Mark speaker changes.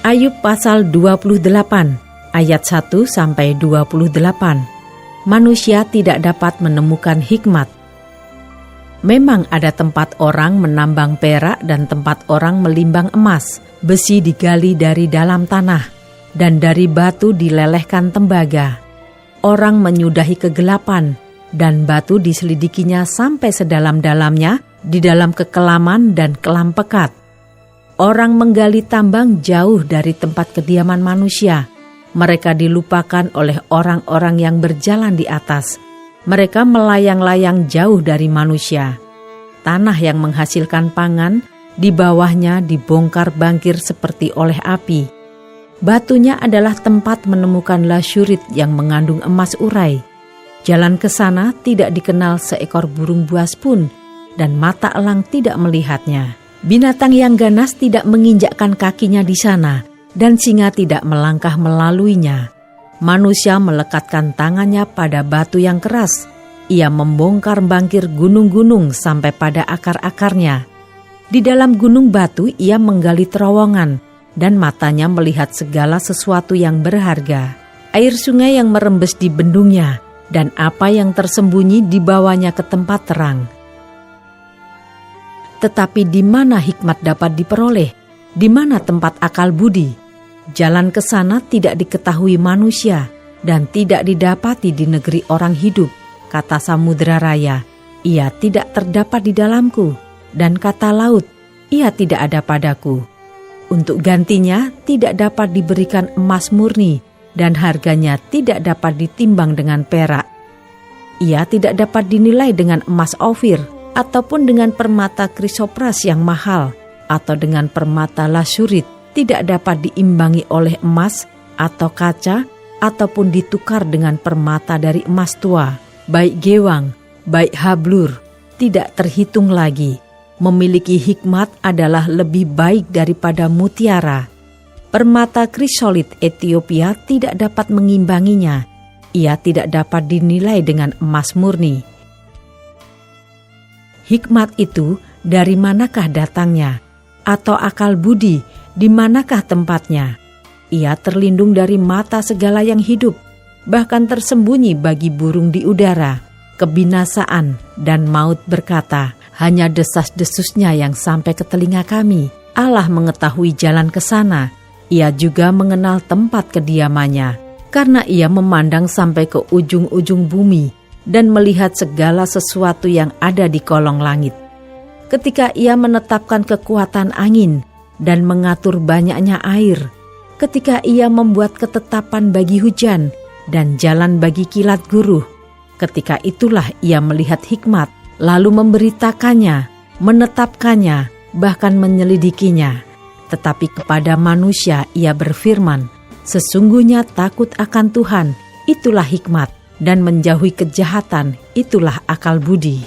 Speaker 1: Ayub pasal 28 ayat 1-28. Manusia tidak dapat menemukan hikmat. Memang ada tempat orang menambang perak dan tempat orang melimbang emas. Besi digali dari dalam tanah, dan dari batu dilelehkan tembaga. Orang menyudahi kegelapan, dan batu diselidikinya sampai sedalam-dalamnya di dalam kekelaman dan kelam pekat. Orang menggali tambang jauh dari tempat kediaman manusia. Mereka dilupakan oleh orang-orang yang berjalan di atas. Mereka melayang-layang jauh dari manusia. Tanah yang menghasilkan pangan, di bawahnya dibongkar bangkir seperti oleh api. Batunya adalah tempat menemukan lasyurit yang mengandung emas urai. Jalan ke sana tidak dikenal seekor burung buas pun, dan mata elang tidak melihatnya. Binatang yang ganas tidak menginjakkan kakinya di sana, dan singa tidak melangkah melaluinya. Manusia melekatkan tangannya pada batu yang keras. Ia membongkar bangkir gunung-gunung sampai pada akar-akarnya. Di dalam gunung batu ia menggali terowongan, dan matanya melihat segala sesuatu yang berharga. Air sungai yang merembes di bendungnya, dan apa yang tersembunyi dibawanya ke tempat terang. Tetapi di mana hikmat dapat diperoleh? Di mana tempat akal budi? Jalan ke sana tidak diketahui manusia, dan tidak didapati di negeri orang hidup. Kata samudera raya, ia tidak terdapat di dalamku. Dan kata laut, ia tidak ada padaku. Untuk gantinya tidak dapat diberikan emas murni, dan harganya tidak dapat ditimbang dengan perak. Ia tidak dapat dinilai dengan emas Ofir, ataupun dengan permata krisopras yang mahal, atau dengan permata lasyurit. Tidak dapat diimbangi oleh emas atau kaca, ataupun ditukar dengan permata dari emas tua. Baik gewang, baik hablur, tidak terhitung lagi. Memiliki hikmat adalah lebih baik daripada mutiara. Permata krisolit Ethiopia tidak dapat mengimbanginya. Ia tidak dapat dinilai dengan emas murni. Hikmat itu dari manakah datangnya? Atau akal budi, di manakah tempatnya? Ia terlindung dari mata segala yang hidup, bahkan tersembunyi bagi burung di udara. Kebinasaan dan maut berkata, hanya desas-desusnya yang sampai ke telinga kami. Allah mengetahui jalan ke sana. Ia juga mengenal tempat kediamannya, karena ia memandang sampai ke ujung-ujung bumi dan melihat segala sesuatu yang ada di kolong langit. Ketika ia menetapkan kekuatan angin dan mengatur banyaknya air, ketika ia membuat ketetapan bagi hujan dan jalan bagi kilat guruh, ketika itulah ia melihat hikmat, lalu memberitakannya, menetapkannya, bahkan menyelidikinya. Tetapi kepada manusia ia berfirman, sesungguhnya takut akan Tuhan, itulah hikmat, dan menjauhi kejahatan, itulah akal budi.